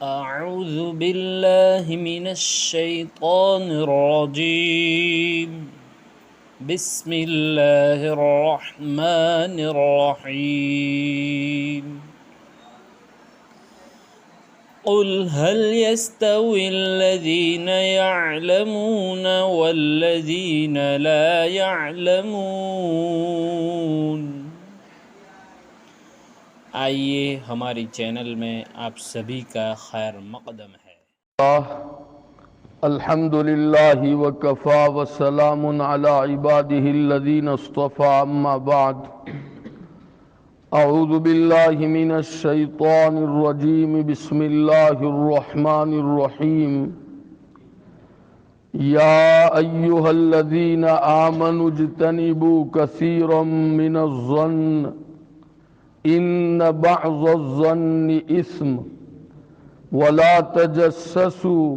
أعوذ بالله من الشيطان الرجيم. بسم الله الرحمن الرحيم. قل هل يستوي الذين يعلمون والذين لا يعلمون؟ آئیے ہماری چینل میں آپ سبھی کا خیر مقدم ہے۔ الحمد للہ وکفا وسلام علی عبادہ الذین اصطفى اما بعد اعوذ باللہ من الشیطان الرجیم بسم اللہ الرحمن الرحیم یا ایہا الذین آمنوا اجتنبوا کثیرا من الظن ان بعض الظن اثم ولا تجسسوا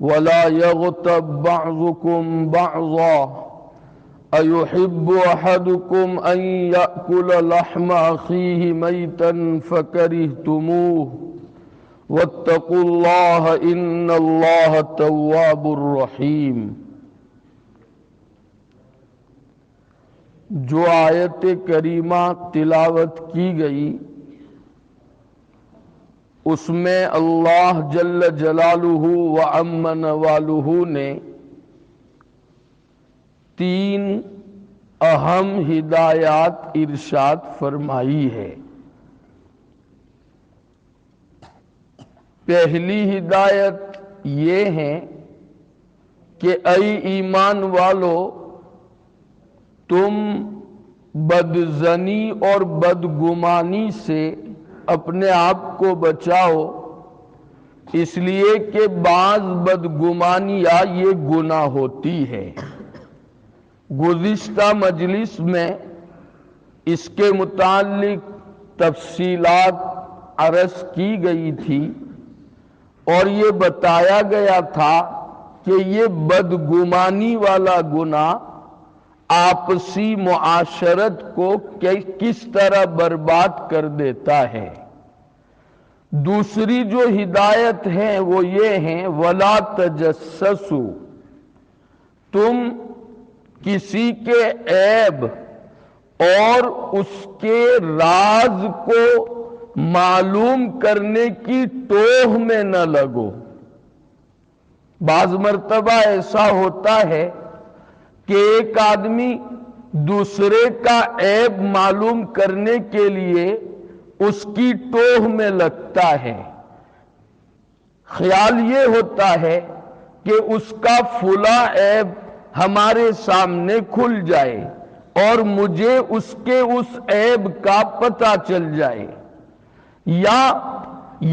ولا يغتب بعضكم بعضا أيحب أحدكم أن يأكل لحم أخيه ميتا فكرهتموه واتقوا الله إن الله تواب رحيم۔ جو آیت کریمہ تلاوت کی گئی اس میں اللہ جل جلالہ و عم نوالہ نے تین اہم ہدایات ارشاد فرمائی ہے۔ پہلی ہدایت یہ ہے کہ اے ایمان والو، تم بدظنی اور بدگمانی سے اپنے آپ کو بچاؤ، اس لیے کہ بعض بدگمانیاں یہ گناہ ہوتی ہے۔ گزشتہ مجلس میں اس کے متعلق تفصیلات عرض کی گئی تھی اور یہ بتایا گیا تھا کہ یہ بدگمانی والا گناہ آپسی معاشرت کو کس طرح برباد کر دیتا ہے۔ دوسری جو ہدایت ہے وہ یہ ہے وَلَا تَجَسَّسُوا، تم کسی کے عیب اور اس کے راز کو معلوم کرنے کی ٹوہ میں نہ لگو۔ بعض مرتبہ ایسا ہوتا ہے کہ ایک آدمی دوسرے کا عیب معلوم کرنے کے لیے اس کی ٹوہ میں لگتا ہے۔ خیال یہ ہوتا ہے کہ اس کا فلاں عیب ہمارے سامنے کھل جائے اور مجھے اس کے اس عیب کا پتہ چل جائے، یا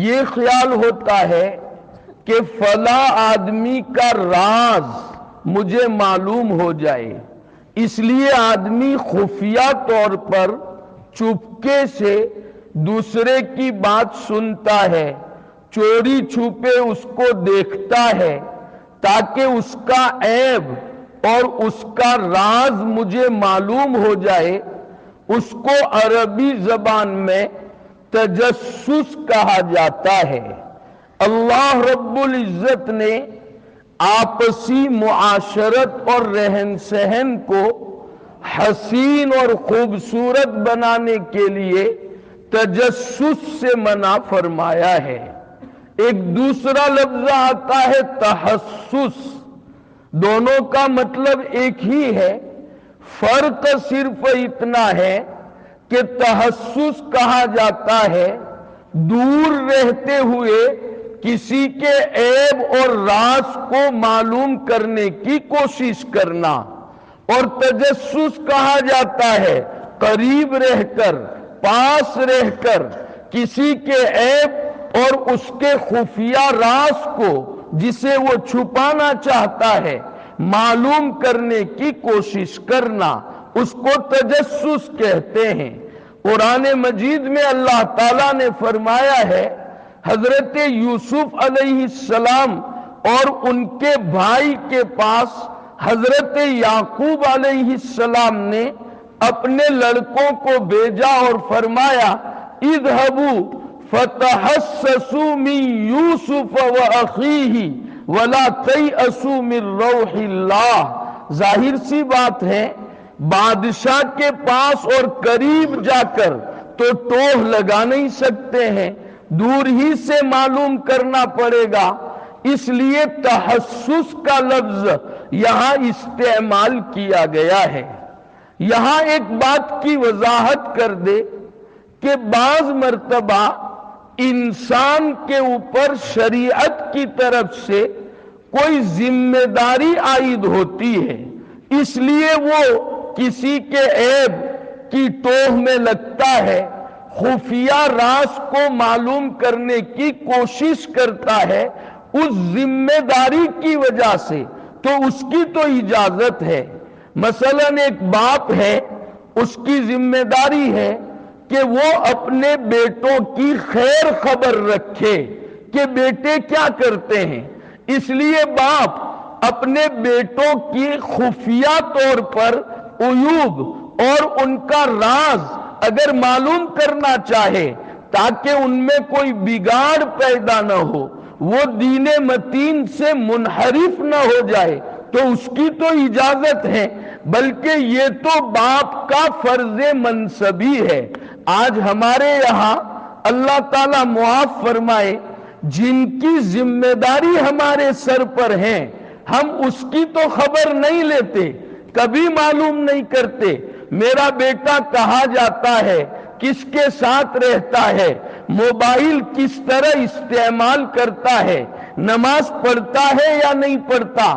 یہ خیال ہوتا ہے کہ فلاں آدمی کا راز مجھے معلوم ہو جائے، اس لیے آدمی خفیہ طور پر چپکے سے دوسرے کی بات سنتا ہے، چوری چھپے اس کو دیکھتا ہے تاکہ اس کا عیب اور اس کا راز مجھے معلوم ہو جائے۔ اس کو عربی زبان میں تجسس کہا جاتا ہے۔ اللہ رب العزت نے آپسی معاشرت اور رہن سہن کو حسین اور خوبصورت بنانے کے لیے تجسس سے منع فرمایا ہے۔ ایک دوسرا لفظ آتا ہے تحسس، دونوں کا مطلب ایک ہی ہے، فرق صرف اتنا ہے کہ تحسس کہا جاتا ہے دور رہتے ہوئے کسی کے عیب اور راز کو معلوم کرنے کی کوشش کرنا، اور تجسس کہا جاتا ہے قریب رہ کر، پاس رہ کر کسی کے عیب اور اس کے خفیہ راز کو جسے وہ چھپانا چاہتا ہے معلوم کرنے کی کوشش کرنا، اس کو تجسس کہتے ہیں۔ قرآن مجید میں اللہ تعالیٰ نے فرمایا ہے حضرت یوسف علیہ السلام اور ان کے بھائی کے پاس حضرت یعقوب علیہ السلام نے اپنے لڑکوں کو بھیجا اور فرمایا اذهبوا فتحسسوا من یوسف وأخیہ ولا تیأسوا من روح اللہ۔ ظاہر سی بات ہے بادشاہ کے پاس اور قریب جا کر تو ٹوہ لگا نہیں سکتے ہیں، دور ہی سے معلوم کرنا پڑے گا، اس لیے تحسس کا لفظ یہاں استعمال کیا گیا ہے۔ یہاں ایک بات کی وضاحت کر دے کہ بعض مرتبہ انسان کے اوپر شریعت کی طرف سے کوئی ذمہ داری عائد ہوتی ہے، اس لیے وہ کسی کے عیب کی ٹوہ میں لگتا ہے، خفیہ راز کو معلوم کرنے کی کوشش کرتا ہے اس ذمہ داری کی وجہ سے، تو اس کی تو اجازت ہے۔ مثلا ایک باپ ہے، اس کی ذمہ داری ہے کہ وہ اپنے بیٹوں کی خیر خبر رکھے کہ بیٹے کیا کرتے ہیں، اس لیے باپ اپنے بیٹوں کی خفیہ طور پر عیوب اور ان کا راز اگر معلوم کرنا چاہے تاکہ ان میں کوئی بگاڑ پیدا نہ ہو، وہ دین متین سے منحرف نہ ہو جائے، تو اس کی تو اجازت ہے، بلکہ یہ تو باپ کا فرض منصبی ہے۔ آج ہمارے یہاں اللہ تعالیٰ معاف فرمائے جن کی ذمہ داری ہمارے سر پر ہے، ہم اس کی تو خبر نہیں لیتے، کبھی معلوم نہیں کرتے میرا بیٹا کہاں جاتا ہے، کس کے ساتھ رہتا ہے، موبائل کس طرح استعمال کرتا ہے، نماز پڑھتا ہے یا نہیں پڑھتا،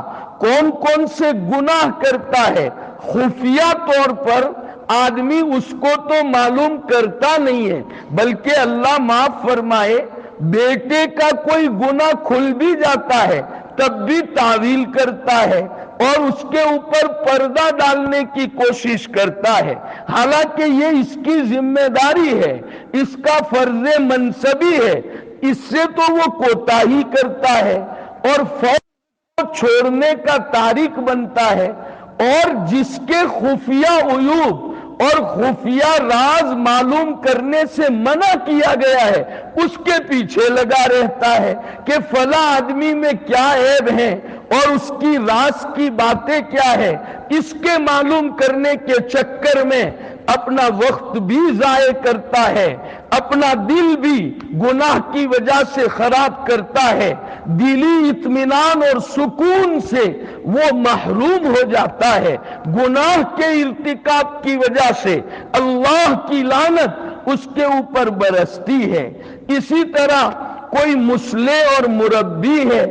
کون کون سے گناہ کرتا ہے، خفیہ طور پر آدمی اس کو تو معلوم کرتا نہیں ہے، بلکہ اللہ معاف فرمائے بیٹے کا کوئی گناہ کھل بھی جاتا ہے تب بھی تعویل کرتا ہے اور اس کے اوپر پردہ ڈالنے کی کوشش کرتا ہے، حالانکہ یہ اس کی ذمہ داری ہے، اس کا فرض منصبی ہے، اس سے تو وہ کوتاہی کرتا ہے اور فوراً کو چھوڑنے کا تارک بنتا ہے، اور جس کے خفیہ عیوب اور خفیہ راز معلوم کرنے سے منع کیا گیا ہے اس کے پیچھے لگا رہتا ہے کہ فلاں آدمی میں کیا عیب ہے اور اس کی راز کی باتیں کیا ہے، اس کے معلوم کرنے کے چکر میں اپنا وقت بھی ضائع کرتا ہے، اپنا دل بھی گناہ کی وجہ سے خراب کرتا ہے، دلی اطمینان اور سکون سے وہ محروم ہو جاتا ہے، گناہ کے ارتکاب کی وجہ سے اللہ کی لعنت اس کے اوپر برستی ہے۔ اسی طرح کوئی مصلح اور مربی ہے،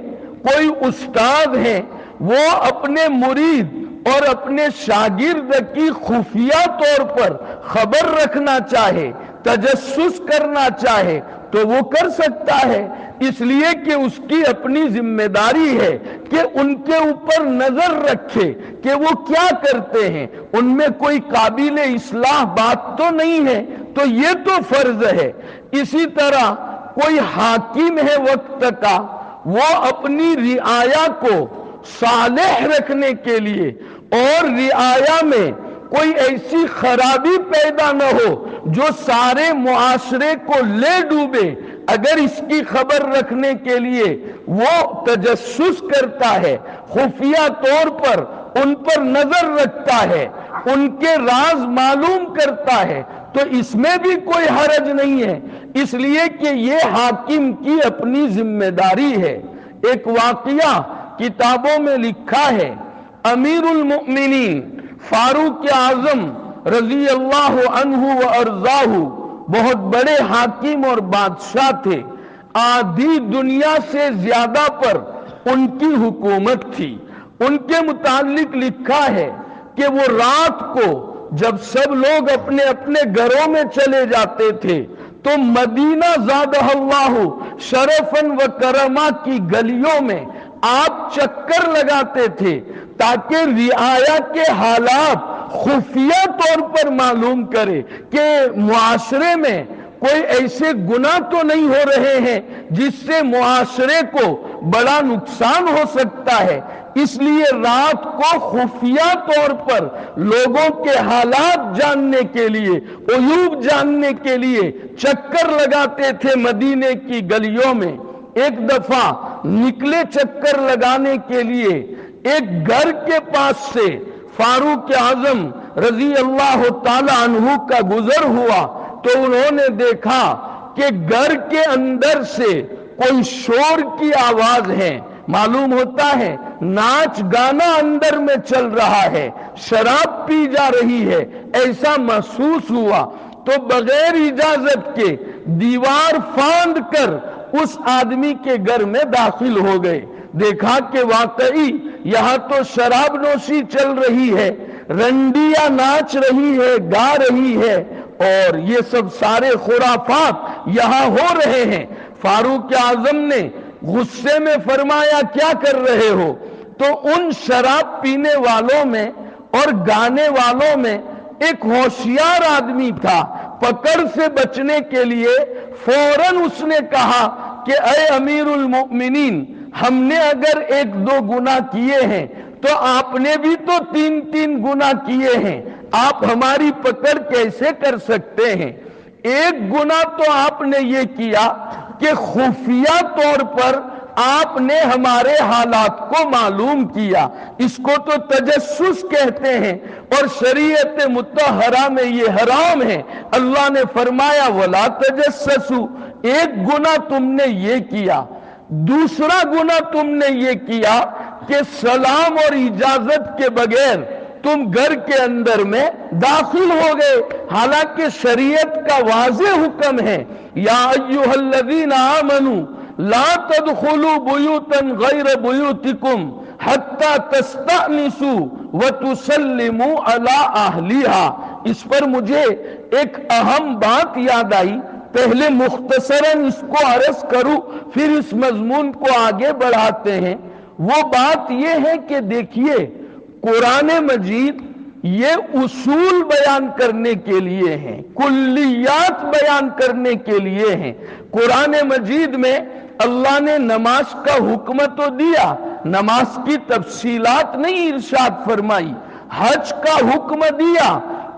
کوئی استاد ہے، وہ اپنے مرید اور اپنے شاگرد کی خفیہ طور پر خبر رکھنا چاہے، تجسس کرنا چاہے تو وہ کر سکتا ہے، اس لیے کہ اس کی اپنی ذمہ داری ہے کہ ان کے اوپر نظر رکھے کہ وہ کیا کرتے ہیں، ان میں کوئی قابل اصلاح بات تو نہیں ہے، تو یہ تو فرض ہے۔ اسی طرح کوئی حاکم ہے وقت کا، وہ اپنی رعایا کو صالح رکھنے کے لیے اور رعایا میں کوئی ایسی خرابی پیدا نہ ہو جو سارے معاشرے کو لے ڈوبے، اگر اس کی خبر رکھنے کے لیے وہ تجسس کرتا ہے، خفیہ طور پر ان پر نظر رکھتا ہے، ان کے راز معلوم کرتا ہے، تو اس میں بھی کوئی حرج نہیں ہے، اس لیے کہ یہ حاکم کی اپنی ذمہ داری ہے۔ ایک واقعہ کتابوں میں لکھا ہے، امیر المؤمنین فاروق اعظم رضی اللہ عنہ و ارضاہ بہت بڑے حاکم اور بادشاہ تھے، آدھی دنیا سے زیادہ پر ان کی حکومت تھی۔ ان کے متعلق لکھا ہے کہ وہ رات کو جب سب لوگ اپنے اپنے گھروں میں چلے جاتے تھے تو مدینہ زادہ اللہ شرفاً و کرما کی گلیوں میں آپ چکر لگاتے تھے تاکہ رعایا کے حالات خفیہ طور پر معلوم کرے کہ معاشرے میں کوئی ایسے گناہ تو نہیں ہو رہے ہیں جس سے معاشرے کو بڑا نقصان ہو سکتا ہے، اس لیے رات کو خفیہ طور پر لوگوں کے حالات جاننے کے لیے، عیوب جاننے کے لیے چکر لگاتے تھے مدینے کی گلیوں میں۔ ایک دفعہ نکلے چکر لگانے کے لیے، ایک گھر کے پاس سے فاروق اعظم رضی اللہ تعالی عنہ کا گزر ہوا تو انہوں نے دیکھا کہ گھر کے اندر سے کوئی شور کی آواز ہے، معلوم ہوتا ہے ناچ گانا اندر میں چل رہا ہے، شراب پی جا رہی ہے، ایسا محسوس ہوا تو بغیر اجازت کے دیوار پھاند کر اس آدمی کے گھر میں داخل ہو گئے۔ دیکھا کہ واقعی یہاں تو شراب نوشی چل رہی ہے، رنڈیاں ناچ رہی ہے، گا رہی ہے، اور یہ سب سارے خرافات یہاں ہو رہے ہیں۔ فاروق اعظم نے غصے میں فرمایا کیا کر رہے ہو؟ تو ان شراب پینے والوں میں اور گانے والوں میں ایک ہوشیار آدمی تھا، پکڑ سے بچنے کے لیے فوراً اس نے کہا کہ اے امیر المؤمنین، ہم نے اگر 1-2 گناہ کیے ہیں تو آپ نے بھی تو 3 گناہ کیے ہیں، آپ ہماری پکڑ کیسے کر سکتے ہیں؟ ایک گناہ تو آپ نے یہ کیا کہ خفیہ طور پر آپ نے ہمارے حالات کو معلوم کیا، اس کو تو تجسس کہتے ہیں، اور شریعت مطہرہ میں یہ حرام ہے۔ اللہ نے فرمایا وَلَا تَجَسَّسُوا، ایک گناہ تم نے یہ کیا۔ دوسرا گناہ تم نے یہ کیا کہ سلام اور اجازت کے بغیر تم گھر کے اندر میں داخل ہو گئے، حالانکہ شریعت کا واضح حکم ہے یا ایھا الذین آمنوا لا تدخلوا بیوتا غیر بیوتکم حتی تستأنسوا وتسلموا علی اہلہا۔ اس پر مجھے ایک اہم بات یاد آئی، پہلے مختصراً اس کو عرض کروں پھر اس مضمون کو آگے بڑھاتے ہیں۔ وہ بات یہ ہے کہ دیکھیے قرآن مجید یہ اصول بیان کرنے کے لیے ہیں، کلیات بیان کرنے کے لیے ہیں۔ قرآن مجید میں اللہ نے نماز کا حکم تو دیا، نماز کی تفصیلات نہیں ارشاد فرمائی، حج کا حکم دیا،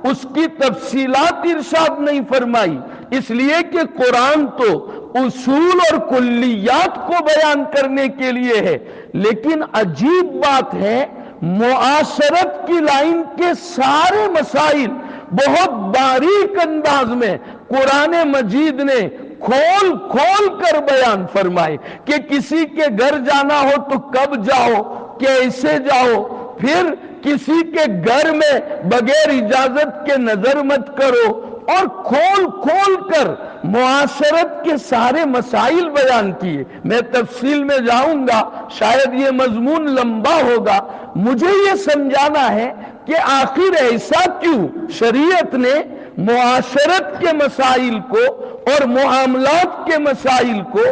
اس کی تفصیلات ارشاد نہیں فرمائی، اس لیے کہ قرآن تو اصول اور کلیات کو بیان کرنے کے لیے ہے۔ لیکن عجیب بات ہے، معاشرت کی لائن کے سارے مسائل بہت باریک انداز میں قرآن مجید نے کھول کھول کر بیان فرمائے کہ کسی کے گھر جانا ہو تو کب جاؤ، کیسے جاؤ، پھر کسی کے گھر میں بغیر اجازت کے نظر مت کرو، اور کھول کھول کر معاشرت کے سارے مسائل بیان کیے۔ میں تفصیل میں جاؤں گا، شاید یہ مضمون لمبا ہوگا، مجھے یہ سمجھانا ہے کہ آخر ایسا کیوں شریعت نے معاشرت کے مسائل کو اور معاملات کے مسائل کو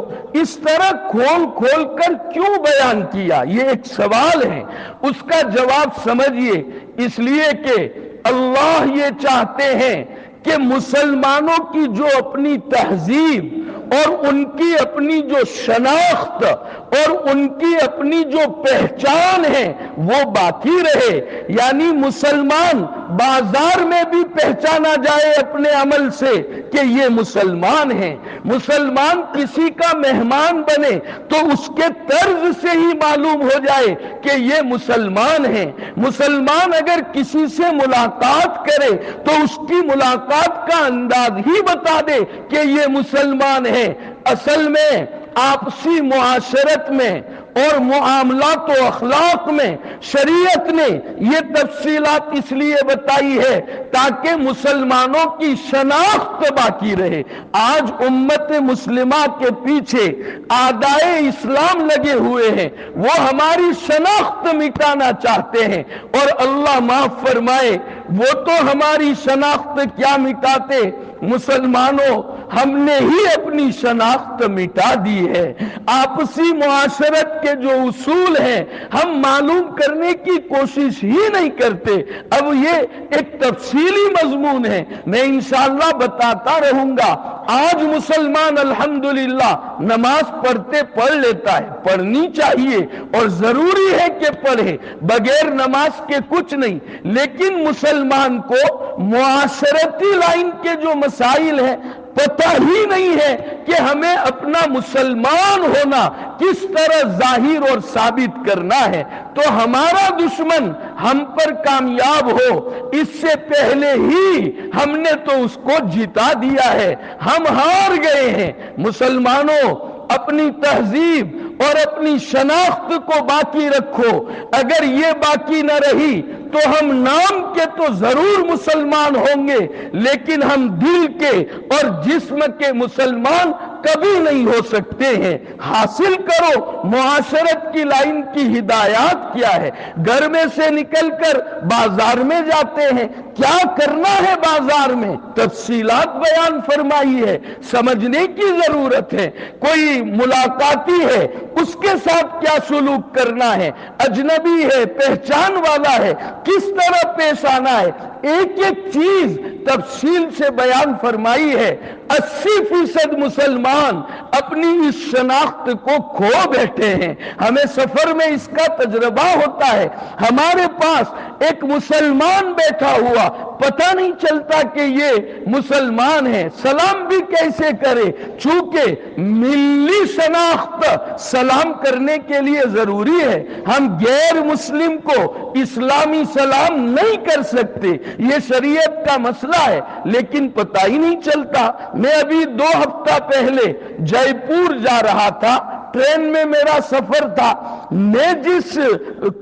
اس طرح کھول کھول کر کیوں بیان کیا؟ یہ ایک سوال ہے، اس کا جواب سمجھیے۔ اس لیے کہ اللہ یہ چاہتے ہیں کہ مسلمانوں کی جو اپنی تہذیب اور ان کی اپنی جو شناخت اور ان کی اپنی جو پہچان ہے وہ باقی رہے، یعنی مسلمان بازار میں بھی پہچانا جائے اپنے عمل سے کہ یہ مسلمان ہیں، مسلمان کسی کا مہمان بنے تو اس کے طرز سے ہی معلوم ہو جائے کہ یہ مسلمان ہیں، مسلمان اگر کسی سے ملاقات کرے تو اس کی ملاقات کا انداز ہی بتا دے کہ یہ مسلمان ہے۔ اصل میں آپسی معاشرت میں اور معاملات و اخلاق میں شریعت نے یہ تفصیلات اس لیے بتائی ہے تاکہ مسلمانوں کی شناخت باقی رہے۔ آج امت مسلمہ کے پیچھے اعدائے اسلام لگے ہوئے ہیں، وہ ہماری شناخت مٹانا چاہتے ہیں، اور اللہ معاف فرمائے وہ تو ہماری شناخت کیا مٹاتے، مسلمانوں ہم نے ہی اپنی شناخت مٹا دی ہے۔ آپسی معاشرت کے جو اصول ہیں ہم معلوم کرنے کی کوشش ہی نہیں کرتے۔ اب یہ ایک تفصیلی مضمون ہے، میں انشاءاللہ بتاتا رہوں گا۔ آج مسلمان الحمدللہ نماز پڑھ لیتا ہے، پڑھنی چاہیے اور ضروری ہے کہ پڑھے، بغیر نماز کے کچھ نہیں، لیکن مسلمان کو معاشرتی لائن کے جو مسائل ہیں پتہ ہی نہیں ہے کہ ہمیں اپنا مسلمان ہونا کس طرح ظاہر اور ثابت کرنا ہے۔ تو ہمارا دشمن ہم پر کامیاب ہو اس سے پہلے ہی ہم نے تو اس کو جتا دیا ہے، ہم ہار گئے ہیں۔ مسلمانوں، اپنی تہذیب اور اپنی شناخت کو باقی رکھو، اگر یہ باقی نہ رہی تو ہم نام کے تو ضرور مسلمان ہوں گے، لیکن ہم دل کے اور جسم کے مسلمان کبھی نہیں ہو سکتے ہیں۔ حاصل کرو معاشرت کی لائن کی ہدایات کیا ہے۔ گھر میں سے نکل کر بازار میں جاتے ہیں، کیا کرنا ہے بازار میں تفصیلات بیان فرمائی ہے، سمجھنے کی ضرورت ہے۔ کوئی ملاقاتی ہے، اس کے ساتھ کیا سلوک کرنا ہے، اجنبی ہے، پہچان والا ہے، کس طرح پیش آنا ہے، ایک ایک چیز تفصیل سے بیان فرمائی ہے۔ 80% مسلمان اپنی اس شناخت کو کھو بیٹھے ہیں، ہمیں سفر میں اس کا تجربہ ہوتا ہے۔ ہمارے پاس ایک مسلمان بیٹھا ہوا، پتہ نہیں چلتا کہ یہ مسلمان ہے، سلام بھی کیسے کرے، چونکہ ملی شناخت سلام کرنے کے لیے ضروری ہے۔ ہم غیر مسلم کو اسلامی سلام نہیں کر سکتے، یہ شریعت کا مسئلہ ہے، لیکن پتہ ہی نہیں چلتا۔ میں ابھی 2 ہفتہ پہلے جے پور جا رہا تھا، ٹرین میں میرا سفر تھا، میں جس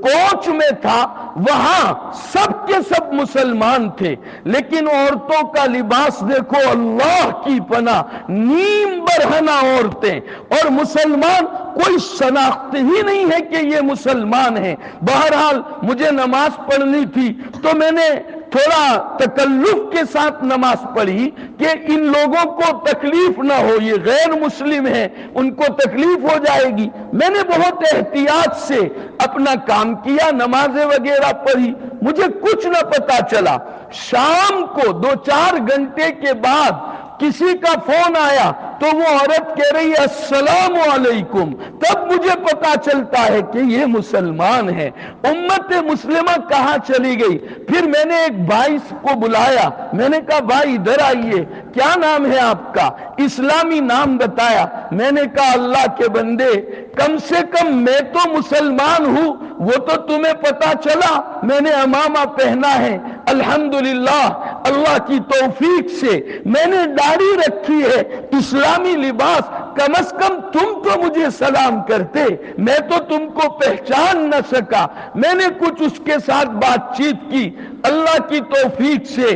کوچ میں تھا وہاں سب کے سب مسلمان تھے، لیکن عورتوں کا لباس دیکھو، اللہ کی پناہ، نیم برہنہ عورتیں، اور مسلمان کوئی شناخت ہی نہیں ہے کہ یہ مسلمان ہیں۔ بہرحال مجھے نماز پڑھنی تھی تو میں نے تھوڑا تکلف کے ساتھ نماز پڑھی کہ ان لوگوں کو تکلیف نہ ہو، یہ غیر مسلم ہیں، ان کو تکلیف ہو جائے گی۔ میں نے بہت احتیاط سے اپنا کام کیا، نمازیں وغیرہ پڑھی، مجھے کچھ نہ پتا چلا۔ شام کو 2-4 گھنٹے کے بعد کسی کا فون آیا تو وہ عورت کہہ رہی ہے السلام علیکم، تب مجھے پتا چلتا ہے کہ یہ مسلمان ہے۔ امت مسلمہ کہاں چلی گئی؟ پھر میں نے ایک بھائی کو بلایا، میں نے کہا بھائی ادھر آئیے، کیا نام ہے آپ کا؟ اسلامی نام بتایا۔ میں نے کہا اللہ کے بندے، کم سے کم میں تو مسلمان ہوں، وہ تو تمہیں پتا چلا، میں نے عمامہ پہنا ہے، الحمدللہ اللہ کی توفیق سے میں نے داڑھی رکھی ہے، اسلامی لباس، کم از کم تم تو مجھے سلام کرتے، میں تو تم کو پہچان نہ سکا۔ میں نے کچھ اس کے ساتھ بات چیت کی، اللہ کی توفیق سے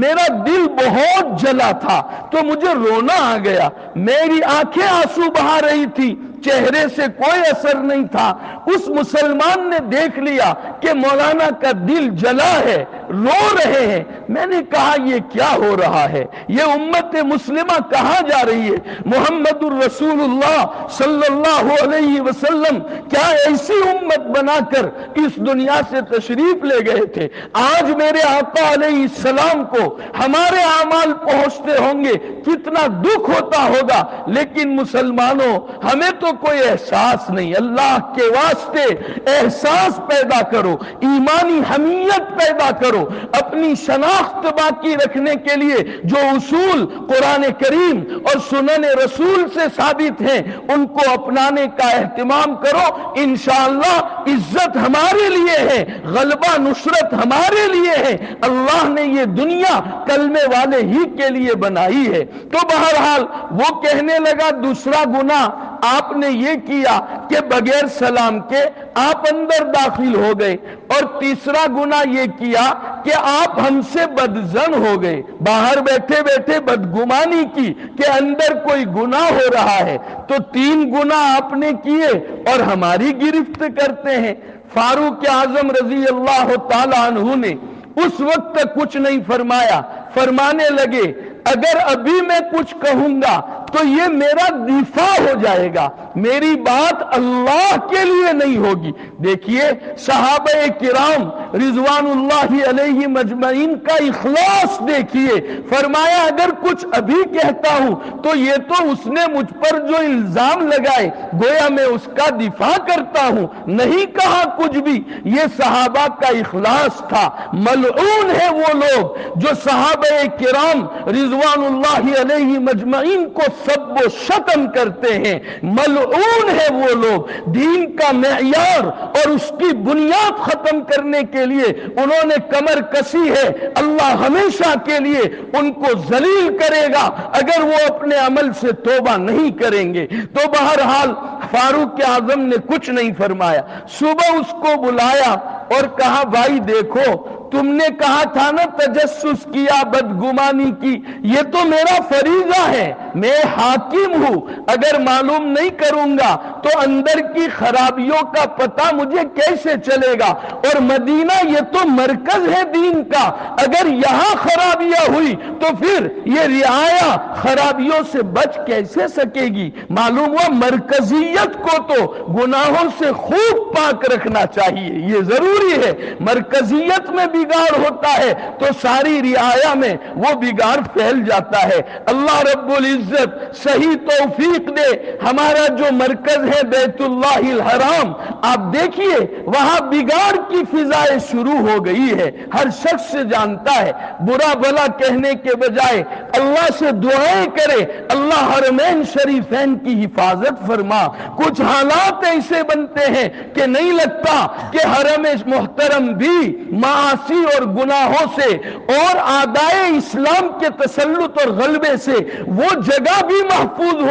میرا دل بہت جلا تھا تو مجھے رونا آ گیا، میری آنکھیں آنسو بہا رہی تھی، چہرے سے کوئی اثر نہیں تھا۔ اس مسلمان نے دیکھ لیا کہ مولانا کا دل جلا ہے، رو رہے ہیں۔ میں نے کہا یہ کیا ہو رہا ہے، یہ امت مسلمہ کہاں جا رہی ہے؟ محمد الرسول اللہ صلی اللہ علیہ وسلم کیا ایسی امت بنا کر اس دنیا سے تشریف لے گئے تھے؟ آج میرے آقا علیہ السلام کو ہمارے اعمال پہنچتے ہوں گے، کتنا دکھ ہوتا ہوگا، لیکن مسلمانوں ہمیں تو کوئی احساس نہیں۔ اللہ کے واسطے احساس پیدا کرو، ایمانی حمیت پیدا کرو، اپنی شناخت باقی رکھنے کے لیے جو اصول قرآن کریم اور سنن رسول سے ثابت ہیں ان کو اپنانے کا اہتمام کرو، انشاءاللہ عزت ہمارے لیے ہے، غلبہ نصرت ہمارے لیے ہے۔ اللہ نے یہ دنیا کلمے والے ہی کے لیے بنائی ہے۔ تو بہرحال وہ کہنے لگا دوسرا گناہ آپ نے یہ کیا کہ بغیر سلام کے آپ اندر داخل ہو گئے، اور تیسرا گناہ یہ کیا کہ آپ ہم سے بدظن ہو گئے، باہر بیٹھے بیٹھے بدگمانی کی کہ اندر کوئی گناہ ہو رہا ہے۔ تو 3 گناہ آپ نے کیے اور ہماری گرفت کرتے ہیں۔ فاروق اعظم رضی اللہ تعالی عنہ نے اس وقت کچھ نہیں فرمایا، فرمانے لگے اگر ابھی میں کچھ کہوں گا تو یہ میرا دفاع ہو جائے گا، میری بات اللہ کے لیے نہیں ہوگی۔ دیکھیے صحابہ کرام رضوان اللہ علیہ مجمعین کا اخلاص دیکھیے، فرمایا اگر کچھ ابھی کہتا ہوں تو یہ تو اس نے مجھ پر جو الزام لگائے گویا میں اس کا دفاع کرتا ہوں، نہیں کہا کچھ بھی۔ یہ صحابہ کا اخلاص تھا۔ ملعون ہے وہ لوگ جو صحابہ کرام رضوان اللہ علیہ مجمعین کو سب و شتم کرتے ہیں، ملعون ہے وہ لوگ۔ دین کا معیار اور اس کی بنیاد ختم کرنے کے لیے انہوں نے کمر کسی ہے، اللہ ہمیشہ کے لیے ان کو ذلیل کرے گا اگر وہ اپنے عمل سے توبہ نہیں کریں گے۔ تو بہرحال فاروق اعظم نے کچھ نہیں فرمایا، صبح اس کو بلایا اور کہا بھائی دیکھو تم نے کہا تھا نا تجسس کیا، بدگمانی کی، یہ تو میرا فریضہ ہے، میں حاکم ہوں، اگر معلوم نہیں کروں گا تو اندر کی خرابیوں کا پتہ مجھے کیسے چلے گا؟ اور مدینہ یہ تو مرکز ہے دین کا، اگر یہاں خرابیاں ہوئی تو پھر یہ رعایا خرابیوں سے بچ کیسے سکے گی؟ معلوم ہوا مرکزیت کو تو گناہوں سے خوب پاک رکھنا چاہیے، یہ ضروری ہے۔ مرکزیت میں بگاڑ ہوتا ہے تو ساری رعایا میں وہ بگاڑ پھیل جاتا ہے۔ اللہ رب العزت صحیح توفیق دے۔ ہمارا جو مرکز ہے بیت اللہ الحرام، آپ دیکھیے وہاں بگاڑ کی فضائیں شروع ہو گئی ہے، ہر شخص سے جانتا ہے، برا بھلا کہنے کے بجائے اللہ سے دعائیں کرے اللہ حرمین شریفین کی حفاظت فرما۔ کچھ حالات ایسے بنتے ہیں کہ نہیں لگتا کہ حرم محترم بھی معاصی اور گناہوں سے اور اعدائے اسلام کے تسلط اور غلبے سے وہ جگہ بھی محفوظ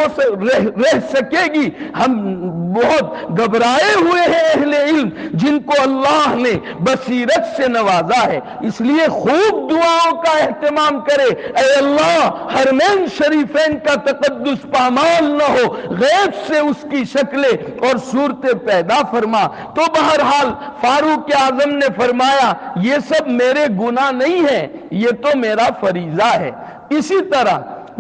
رہ سکے گی۔ ہم بہت گھبرائے ہوئے ہیں اہل علم جن کو اللہ نے بصیرت سے نوازا ہے، اس لیے خوب دعاؤں کا اہتمام کرے، اے اللہ حرمین شریفین کا تقدس پامال نہ ہو، غیب سے اس کی شکلیں اور صورتیں پیدا فرما۔ تو بہرحال فاروق اعظم نے فرمایا یہ سب میرے گناہ نہیں ہے، یہ تو میرا فریضہ ہے۔ اسی طرح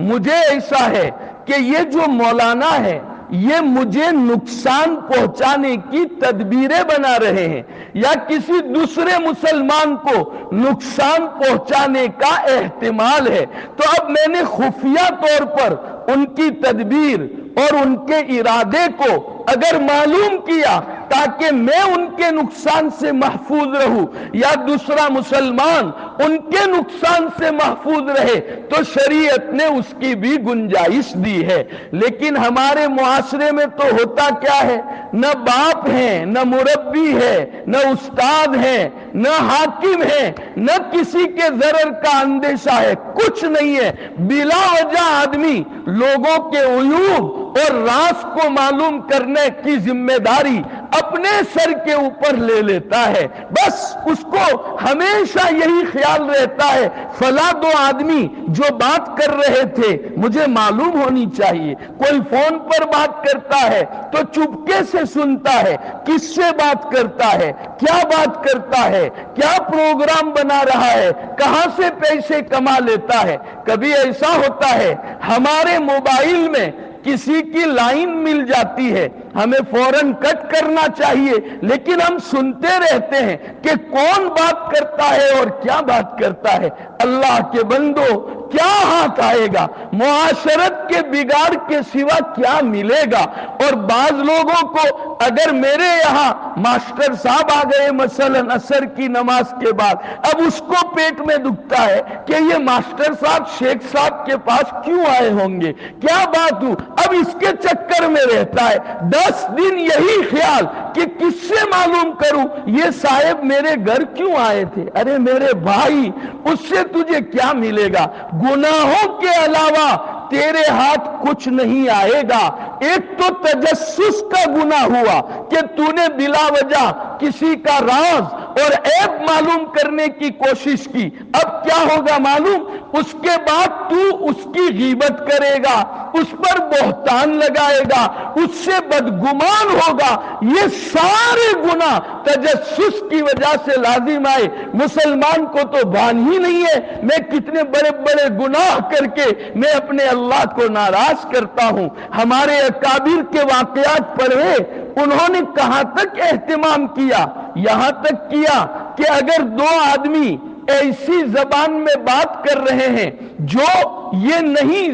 مجھے ایسا ہے کہ یہ جو مولانا ہے یہ مجھے نقصان پہنچانے کی تدبیریں بنا رہے ہیں یا کسی دوسرے مسلمان کو نقصان پہنچانے کا احتمال ہے، تو اب میں نے خفیہ طور پر ان کی تدبیر اور ان کے ارادے کو اگر معلوم کیا تاکہ میں ان کے نقصان سے محفوظ رہوں یا دوسرا مسلمان ان کے نقصان سے محفوظ رہے، تو شریعت نے اس کی بھی گنجائش دی ہے۔ لیکن ہمارے معاشرے میں تو ہوتا کیا ہے، نہ باپ ہے، نہ مربی ہے، نہ استاد ہے، نہ حاکم ہے، نہ کسی کے ضرر کا اندیشہ ہے، کچھ نہیں ہے، بلا وجہ آدمی لوگوں کے عیوب اور راز کو معلوم کرنے کی ذمہ داری اپنے سر کے اوپر لے لیتا ہے۔ بس اس کو ہمیشہ یہی خیال رہتا ہے فلاں دو آدمی جو بات کر رہے تھے مجھے معلوم ہونی چاہیے۔ کوئی فون پر بات کرتا ہے تو چپکے سے سنتا ہے، کس سے بات کرتا ہے، کیا بات کرتا ہے، کیا پروگرام بنا رہا ہے، کہاں سے پیسے کما لیتا ہے۔ کبھی ایسا ہوتا ہے ہمارے موبائل میں کسی کی لائن مل جاتی ہے، ہمیں فوراً کٹ کرنا چاہیے لیکن ہم سنتے رہتے ہیں کہ کون بات کرتا ہے اور کیا بات کرتا ہے۔ اللہ کے بندو کیا ہاتھ آئے گا، معاشرت کے بگاڑ کے سوا کیا ملے گا؟ اور بعض لوگوں کو اگر میرے یہاں ماسٹر صاحب آ گئے مثلاً عصر کی نماز کے بعد، اب اس کو پیٹ میں دکھتا ہے کہ یہ ماسٹر صاحب شیخ صاحب کے پاس کیوں آئے ہوں گے، کیا بات ہو، اب اس کے چکر میں رہتا ہے 10 دن یہی خیال کہ کس سے معلوم کروں یہ صاحب میرے گھر کیوں آئے تھے۔ ارے میرے بھائی اس سے تجھے کیا ملے گا؟ گناہوں کے علاوہ تیرے ہاتھ کچھ نہیں آئے گا۔ ایک تو تجسس کا گناہ ہوا کہ تو نے بلا وجہ کسی کا راز اور عیب معلوم کرنے کی کوشش کی، اب کیا ہوگا معلوم؟ اس کے بعد تو اس کی غیبت کرے گا، اس پر بہتان لگائے گا، اس سے بدگمان ہوگا، یہ سارے گناہ تجسس کی وجہ سے لازم آئے۔ مسلمان کو تو بان ہی نہیں ہے میں کتنے بڑے بڑے گناہ کر کے میں اپنے اللہ کو ناراض کرتا ہوں۔ ہمارے اکابر کے واقعات پڑھے، انہوں نے کہاں تک اہتمام کیا؟ یہاں تک کیا کہ اگر دو آدمی ایسی زبان میں بات کر رہے ہیں جو یہ نہیں،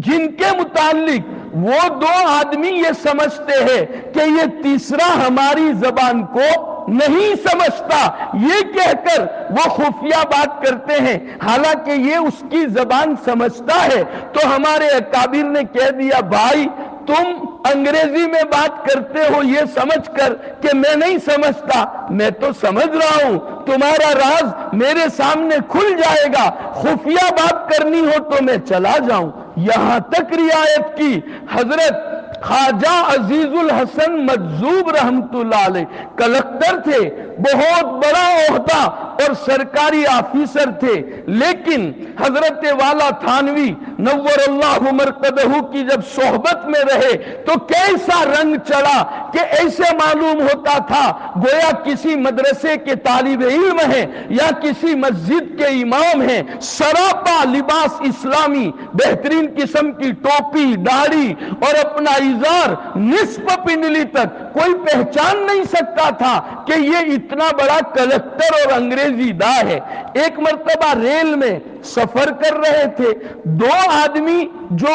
جن کے متعلق وہ دو آدمی یہ سمجھتے ہیں کہ یہ تیسرا ہماری زبان کو نہیں سمجھتا، یہ کہہ کر وہ خفیہ بات کرتے ہیں، حالانکہ یہ اس کی زبان سمجھتا ہے، تو ہمارے اکابر نے کہہ دیا بھائی تم انگریزی میں بات کرتے ہو یہ سمجھ کر کہ میں نہیں سمجھتا، میں تو سمجھ رہا ہوں، تمہارا راز میرے سامنے کھل جائے گا، خفیہ بات کرنی ہو تو میں چلا جاؤں۔ یہاں تک رعایت کی حضرت خواجہ عزیز الحسن مجذوب رحمت اللہ علیہ کلکٹر تھے، بہت بڑا عہدہ اور سرکاری آفیسر تھے، لیکن حضرت والا تھانوی نور اللہ مرقدہ کی جب صحبت میں رہے تو کیسا رنگ چڑھا کہ ایسے معلوم ہوتا تھا گویا کسی مدرسے کے طالب علم ہیں یا کسی مسجد کے امام ہیں، سراپا لباس اسلامی، بہترین قسم کی ٹوپی، داڑھی اور اپنا ازار نصف پنڈلی تک، کوئی پہچان نہیں سکتا تھا کہ یہ اتنا بڑا کلکٹر اور انگریزی دا ہے۔ ایک مرتبہ ریل میں سفر کر رہے تھے، دو آدمی جو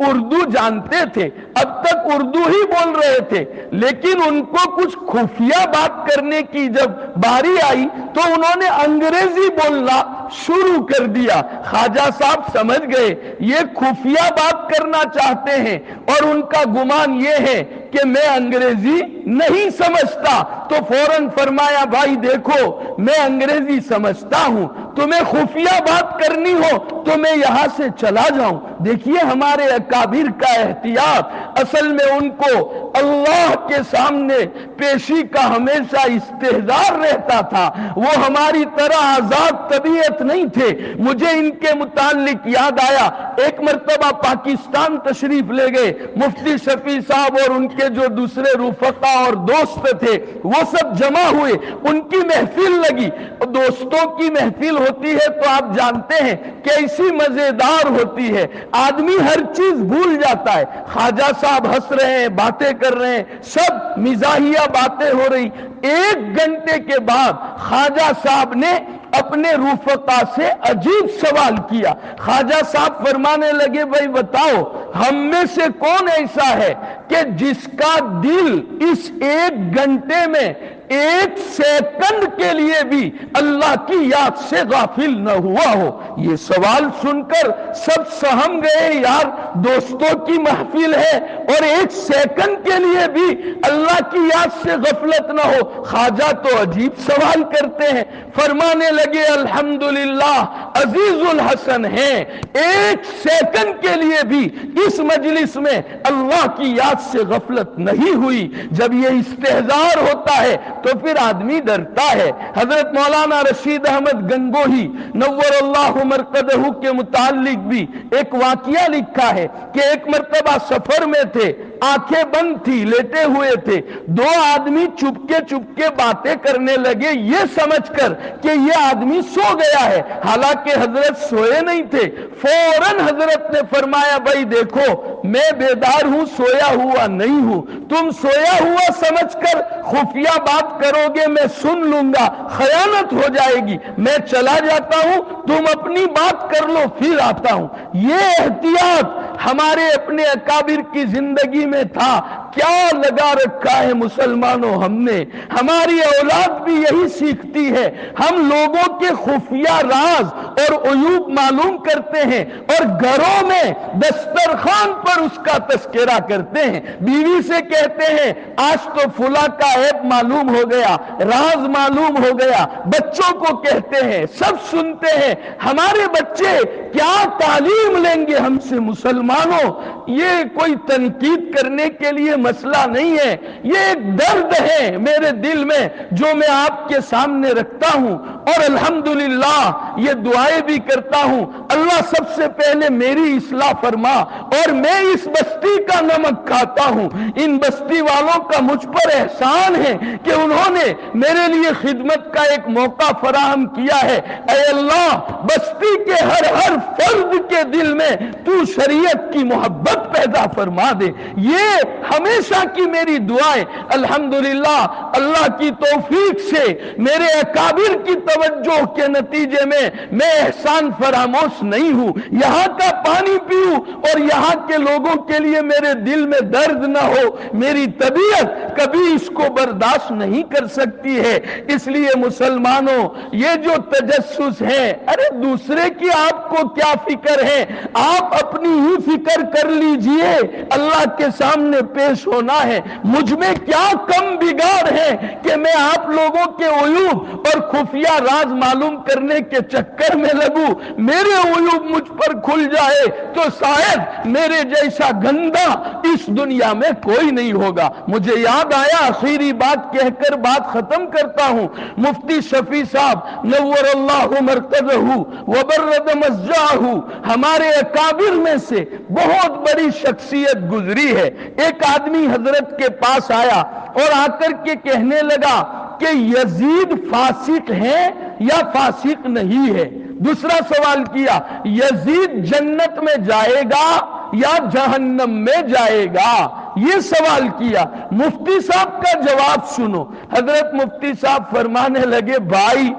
اردو جانتے تھے، اب تک اردو ہی بول رہے تھے، لیکن ان کو کچھ خفیہ بات کرنے کی جب باری آئی تو انہوں نے انگریزی بولنا شروع کر دیا۔ خواجہ صاحب سمجھ گئے یہ خفیہ بات کرنا چاہتے ہیں اور ان کا گمان یہ ہے کہ میں انگریزی نہیں سمجھتا، تو فوراً فرمایا بھائی دیکھو میں انگریزی سمجھتا ہوں، تمہیں خفیہ بات کرنی ہو تو میں یہاں سے چلا جاؤں۔ دیکھیے ہمارے اکابر کا احتیاط، اصل میں ان کو اللہ کے سامنے پیشی کا ہمیشہ استحضار رہتا تھا، وہ ہماری طرح آزاد طبیعت نہیں تھے۔ مجھے ان کے متعلق یاد آیا، ایک مرتبہ پاکستان تشریف لے گئے، مفتی شفیع صاحب اور ان کے جو دوسرے رفقا اور دوست تھے وہ سب جمع ہوئے، ان کی محفل لگی۔ دوستوں کی محفل ہوتی ہے تو آپ جانتے ہیں کیسی مزیدار ہوتی ہے، آدمی ہر چیز بھول جاتا ہے۔ خواجہ صاحب ہنس رہے ہیں، باتیں کر رہے ہیں، سب مزاحیہ باتیں ہو رہی۔ 1 گھنٹے کے بعد خواجہ صاحب نے اپنے رفقا سے عجیب سوال کیا۔ خواجہ صاحب فرمانے لگے بھائی بتاؤ ہم میں سے کون ایسا ہے کہ جس کا دل اس 1 گھنٹے میں 1 سیکنڈ کے لیے بھی اللہ کی یاد سے غافل نہ ہوا ہو؟ یہ سوال سن کر سب سہم گئے، یار دوستوں کی محفل ہے اور 1 سیکنڈ کے لیے بھی اللہ کی یاد سے غفلت نہ ہو۔ خواجہ تو عجیب سوال کرتے ہیں، فرمانے لگے الحمدللہ عزیز الحسن ہیں، 1 سیکنڈ کے لیے بھی اس مجلس میں اللہ کی یاد سے غفلت نہیں ہوئی۔ جب یہ استحضار ہوتا ہے تو پھر آدمی ڈرتا ہے۔ حضرت مولانا رشید احمد گنگوہی نور اللہ مرقدہ کے متعلق بھی ایک واقعہ لکھا ہے کہ ایک مرتبہ سفر میں تھے، آنکھیں بند تھی، لیٹے ہوئے تھے، 2 آدمی چپکے باتیں کرنے لگے یہ سمجھ کر کہ یہ آدمی سو گیا ہے، حالانکہ حضرت سوئے نہیں تھے۔ فوراً حضرت نے فرمایا بھائی دیکھو میں بیدار ہوں، سویا ہوا نہیں ہوں، تم سویا ہوا سمجھ کر خفیہ بات کرو گے میں سن لوں گا، خیانت ہو جائے گی، میں چلا جاتا ہوں، تم اپنی بات کر لو پھر آتا ہوں۔ یہ احتیاط ہمارے اپنے اکابر کی زندگی میں تھا، کیا لگا رکھا ہے مسلمانوں ہم نے؟ ہماری اولاد بھی یہی سیکھتی ہے، ہم لوگوں کے خفیہ راز اور عیوب معلوم کرتے ہیں اور گھروں میں دسترخوان پر اس کا تذکرہ کرتے ہیں، بیوی سے کہتے ہیں آج تو فلاں کا عیب معلوم ہو گیا، راز معلوم ہو گیا، بچوں کو کہتے ہیں، سب سنتے ہیں۔ ہمارے بچے کیا تعلیم لیں گے ہم سے؟ مسلمانوں یہ کوئی تنقید کرنے کے لیے مسئلہ نہیں ہے، یہ ایک درد ہے میرے دل میں جو میں آپ کے سامنے رکھتا ہوں، اور الحمدللہ یہ دعائیں بھی کرتا ہوں، اللہ سب سے پہلے میری اصلاح فرما، اور میں اس بستی کا نمک کھاتا ہوں، ان بستی والوں کا مجھ پر احسان ہے کہ انہوں نے میرے لیے خدمت کا ایک موقع فراہم کیا ہے۔ اے اللہ، بستی کے ہر فرد کے دل میں تو شریعت کی محبت پیدا فرما دے، یہ ہمیشہ کی میری دعائیں۔ الحمدللہ اللہ کی توفیق سے میرے اکابر کی توجہ کے نتیجے میں میں احسان فراموش نہیں ہوں، یہاں کا پانی پیوں اور یہاں کے لوگوں کے لیے میرے دل میں درد نہ ہو، میری طبیعت کبھی اس کو برداشت نہیں کر سکتی ہے۔ اس لیے مسلمانوں، یہ جو تجسس ہے، ارے دوسرے کی آپ کو کیا فکر ہے، آپ اپنی ہی فکر کر لیجئے، اللہ کے سامنے پیش ہونا ہے۔ مجھ میں کیا کم بگاڑ ہے کہ میں آپ لوگوں کے عیوب اور خفیہ راز معلوم کرنے کے چکر میں لگوں، میرے عیوب مجھ پر کھل جائے تو شاید میرے جیسا گندا اس دنیا میں کوئی نہیں ہوگا۔ مجھے یاد آیا، آخری بات کہہ کر بات ختم کرتا ہوں، مفتی شفیع صاحب نور اللہ مرکزہ وبرد مضجعہ، ہمارے اکابر میں سے بہت بڑی شخصیت گزری ہے۔ ایک آدمی حضرت کے پاس آیا اور آ کر کے کہنے لگا کہ یزید فاسق ہے یا فاسق نہیں ہے؟ دوسرا سوال کیا، یزید جنت میں جائے گا یا جہنم میں جائے گا؟ یہ سوال کیا۔ مفتی صاحب کا جواب سنو، حضرت مفتی صاحب فرمانے لگے، بھائی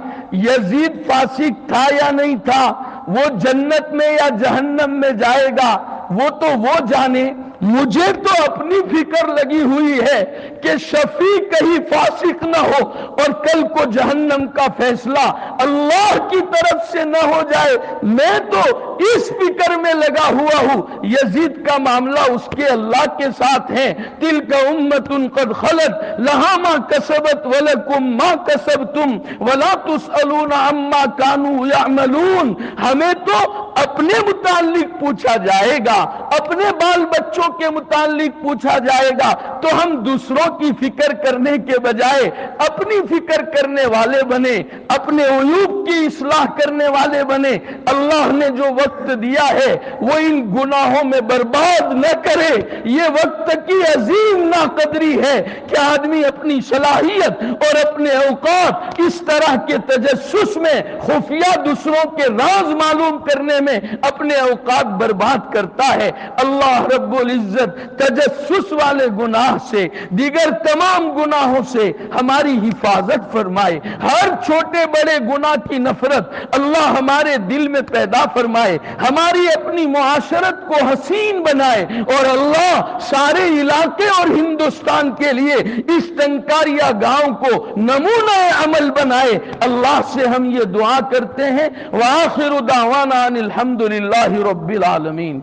یزید فاسق تھا یا نہیں تھا، وہ جنت میں یا جہنم میں جائے گا وہ تو وہ جانے، مجھے تو اپنی فکر لگی ہوئی ہے کہ شفیع کہیں فاسق نہ ہو اور کل کو جہنم کا فیصلہ اللہ کی طرف سے نہ ہو جائے۔ میں تو اس فکر میں لگا ہوا ہوں، یزید کا معاملہ اس کے اللہ کے ساتھ ہے۔ تلک امت قد خلت لہا ما کسبت ولکم ما کسبتم ولا تسألون عما كانوا يعملون۔ ہمیں تو اپنے متعلق پوچھا جائے گا، اپنے بال بچوں کے متعلق پوچھا جائے گا، تو ہم دوسروں کی فکر کرنے کے بجائے اپنی فکر کرنے والے بنے، اپنے عیوب کی اصلاح کرنے والے بنے۔ اللہ نے جو وقت دیا ہے وہ ان گناہوں میں برباد نہ کرے۔ یہ وقت کی عظیم ناقدری ہے کہ آدمی اپنی صلاحیت اور اپنے اوقات اس طرح کے تجسس میں، خفیہ دوسروں کے راز معلوم کرنے میں اپنے اوقات برباد کرتا ہے۔ اللہ رب العزت تجسس والے گناہ سے، دیگر تمام گناہوں سے ہماری حفاظت فرمائے۔ ہر چھوٹے بڑے گناہ کی نفرت اللہ ہمارے دل میں پیدا فرمائے، ہماری اپنی معاشرت کو حسین بنائے، اور اللہ سارے علاقے اور ہندوستان کے لیے اس ٹنکاریا گاؤں کو نمونہ عمل بنائے۔ اللہ سے ہم یہ دعا کرتے ہیں، وآخر دعوانا ان الحمدللہ رب العالمین۔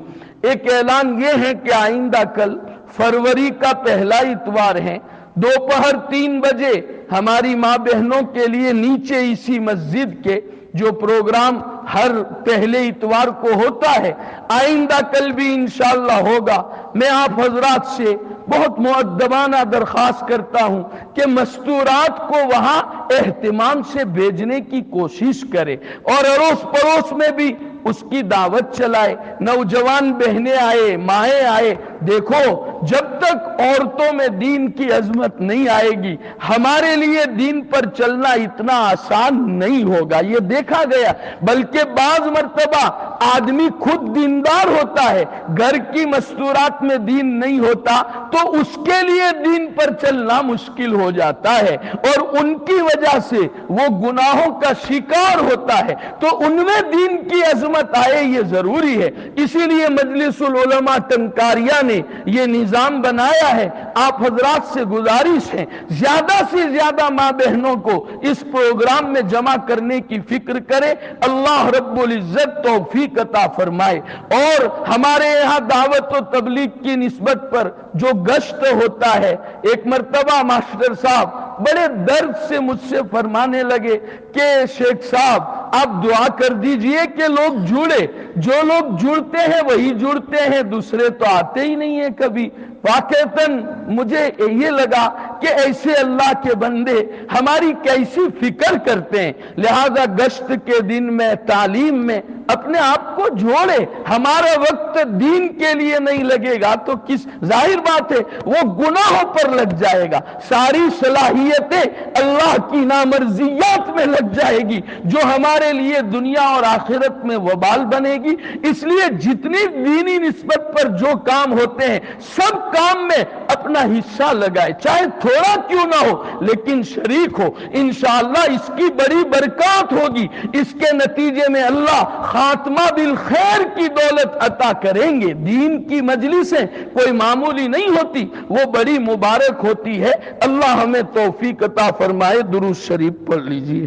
ایک اعلان یہ ہے کہ آئندہ کل فروری کا پہلا اتوار ہے، دوپہر 3 بجے ہماری ماں بہنوں کے لیے نیچے اسی مسجد کے جو پروگرام ہر پہلے اتوار کو ہوتا ہے، آئندہ کل بھی انشاءاللہ ہوگا۔ میں آپ حضرات سے بہت مؤدبانہ درخواست کرتا ہوں کہ مستورات کو وہاں اہتمام سے بھیجنے کی کوشش کرے، اور اڑوس پڑوس میں بھی اس کی دعوت چلائے، نوجوان بہنیں آئے، مائیں آئے۔ دیکھو، جب تک عورتوں میں دین کی عظمت نہیں آئے گی، ہمارے لیے دین پر چلنا اتنا آسان نہیں ہوگا، یہ دیکھا گیا۔ بلکہ بعض مرتبہ آدمی خود دیندار ہوتا ہے، گھر کی مستورات میں دین نہیں ہوتا، تو اس کے لیے دین پر چلنا مشکل ہو جاتا ہے، اور ان کی وجہ سے وہ گناہوں کا شکار ہوتا ہے۔ تو ان میں دین کی عظمت آئے، یہ ضروری ہے۔ اسی لیے مجلس العلماء ٹنکاریا نے یہ نظام بنایا ہے۔ آپ حضرات سے گزارش ہے، زیادہ سے زیادہ ماں بہنوں کو اس پروگرام میں جمع کرنے کی فکر کرے۔ اللہ رب العزت توفیق عطا فرمائے۔ اور ہمارے یہاں دعوت و تبلیغ کی نسبت پر جو گشت ہوتا ہے، ایک مرتبہ ماسٹر صاحب بڑے درد سے مجھ سے فرمانے لگے کہ شیخ صاحب آپ دعا کر دیجئے کہ لوگ جڑے، جو لوگ جڑتے ہیں وہی جڑتے ہیں، دوسرے تو آتے ہی نہیں ہیں کبھی۔ واقعتاً مجھے یہ لگا کہ ایسے اللہ کے بندے ہماری کیسی فکر کرتے ہیں۔ لہذا گشت کے دن میں تعلیم میں اپنے آپ کو جوڑے۔ ہمارا وقت دین کے لیے نہیں لگے گا تو کس، ظاہر بات ہے وہ گناہوں پر لگ جائے گا، ساری صلاحیتیں اللہ کی نامرضیات میں لگ جائے گی جو ہمارے لیے دنیا اور آخرت میں وبال بنے گی۔ اس لیے جتنی دینی نسبت پر جو کام ہوتے ہیں سب کام میں اپنا حصہ لگائے، چاہے تھوڑا کیوں نہ ہو لیکن شریک ہو، انشاءاللہ اس کی بڑی برکات ہوگی۔ اس کے نتیجے میں اللہ خاتمہ بالخیر کی دولت عطا کریں گے۔ دین کی مجلسیں کوئی معمولی نہیں ہوتی، وہ بڑی مبارک ہوتی ہے۔ اللہ ہمیں توفیق عطا فرمائے۔ درود شریف پڑھ لیجئے۔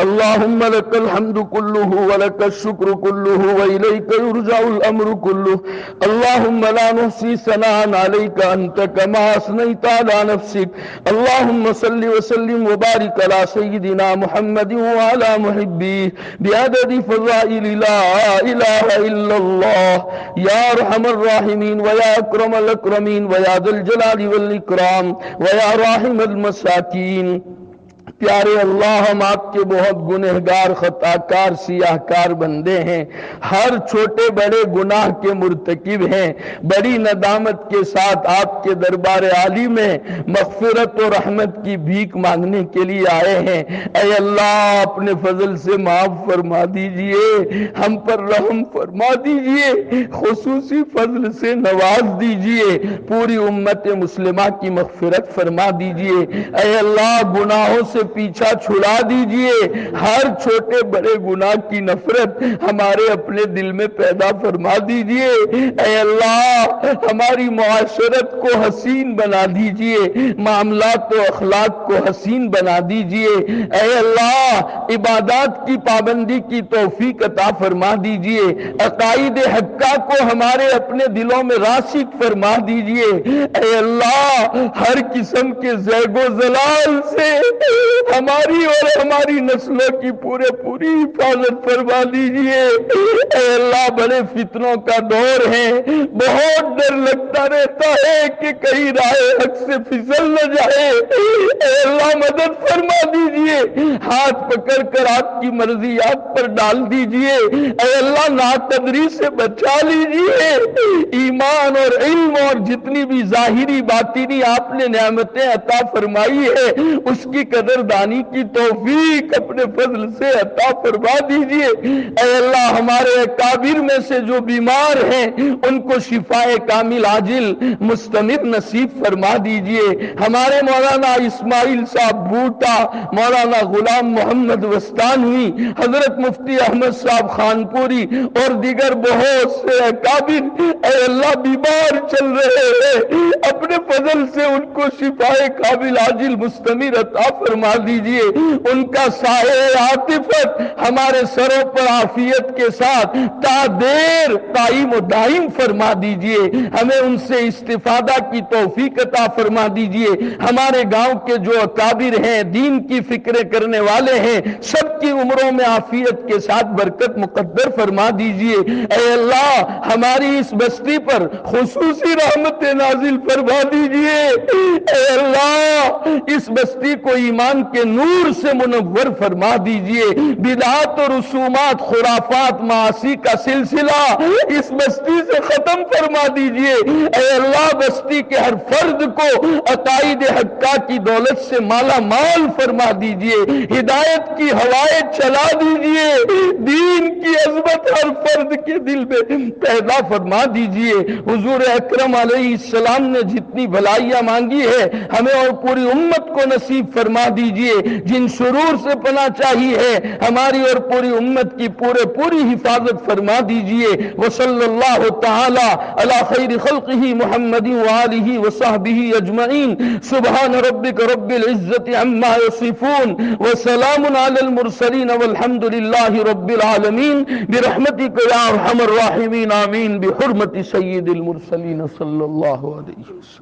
اللہم لک الحمد کلہ ولک الشکر کلہ وإلیک یرجع الامر کلہ، اللہم لا نحصی ثناء علیک انت کما اثنیت علی نفسک، اللہم صل وسلم وبارک علی سیدنا محمد وعلی محبیہ بعدد فضائل لا الہ الا اللہ یا ارحم الراحمین ویا اکرم الاکرمین ویا ذی الجلال والاکرام ویا راحم المساکین۔ پیارے اللہ، ہم آپ کے بہت گنہگار، خطاکار، سیاہکار بندے ہیں، ہر چھوٹے بڑے گناہ کے مرتکب ہیں، بڑی ندامت کے ساتھ آپ کے دربار عالی میں مغفرت و رحمت کی بھیک مانگنے کے لیے آئے ہیں۔ اے اللہ، اپنے فضل سے معاف فرما دیجئے، ہم پر رحم فرما دیجئے، خصوصی فضل سے نواز دیجئے، پوری امت مسلمہ کی مغفرت فرما دیجئے۔ اے اللہ، گناہوں سے پیچھا چھڑا دیجئے، ہر چھوٹے بڑے گناہ کی نفرت ہمارے اپنے دل میں پیدا فرما دیجئے۔ اے اللہ، ہماری معاشرت کو حسین بنا دیجئے، معاملات و اخلاق کو حسین بنا دیجئے۔ اے اللہ، عبادات کی پابندی کی توفیق عطا فرما دیجئے، عقائد حقہ کو ہمارے اپنے دلوں میں راسخ فرما دیجئے۔ اے اللہ، ہر قسم کے زیغ و زلال سے ہماری اور ہماری نسلوں کی پوری حفاظت فرما دیجئے۔ اے اللہ، بڑے فتنوں کا دور ہے، بہت ڈر لگتا رہتا ہے کہ کہیں راہ حق سے پھسل نہ جائے۔ اے اللہ، مدد فرما دیجئے، ہاتھ پکڑ کر آپ کی مرضیات پر ڈال دیجئے۔ اے اللہ، ناتدری سے بچا لیجئے، ایمان اور علم اور جتنی بھی ظاہری باطنی آپ نے نعمتیں عطا فرمائی ہے اس کی قدردانی کی توفیق اپنے فضل سے عطا فرما دیجئے۔ اے اللہ، ہمارے اکابر میں سے جو بیمار ہیں ان کو شفاء کامل عاجل مستمر نصیب فرما دیجئے۔ ہمارے مولانا اسماعیل صاحب بھوٹا، مولانا غلام محمد وستانوی، حضرت مفتی احمد صاحب خانپوری اور دیگر بہت سے اکابر اے اللہ بیمار چل رہے ہیں، اپنے فضل سے ان کو شفاء کامل عاجل مستمر عطا فرما دیجئے۔ ان کا سایہ عاطفت ہمارے سروں پر عافیت کے ساتھ تا دیر قائم و دائم فرما دیجئے۔ ہمیں ان سے استفادہ کی توفیق عطا فرما دیجئے۔ ہمارے گاؤں کے جو اکابر ہیں، دین کی فکریں کرنے والے ہیں، سب کی عمروں میں عافیت کے ساتھ برکت مقدر فرما دیجئے۔ اے اللہ، ہماری اس بستی پر خصوصی رحمت نازل فرما دیجئے۔ اے اللہ، اس بستی کو ایمان کے نور سے منور فرما دیجئے۔ بدعات و رسومات، خرافات، معاصی کا سلسلہ اس بستی سے ختم فرما دیجئے۔ اے اللہ، بستی کے ہر فرد کو عقائد حقہ کی دولت سے مالا مال فرما دیجئے، ہدایت کی ہوائیں چلا دیجئے، دین کی عظمت ہر فرد کے دل میں پیدا فرما دیجئے۔ حضور اکرم علیہ السلام نے جتنی بھلائیاں مانگی ہے ہمیں اور پوری امت کو نصیب فرما دیجئے۔ جن شرور سے پناہ چاہی ہے ہماری اور پوری امت کی پوری حفاظت فرما دیجئے۔ وصلی اللہ تعالی علی خیر خلقہ محمد وآلہ وصحبہ اجمعین۔ سبحان ربک رب العزت عما یصفون وسلام علی المرسلین والحمد للہ رب العالمین برحمتک یا ارحم الراحمین آمین بحرمت سید المرسلین صلی اللہ علیہ وسلم۔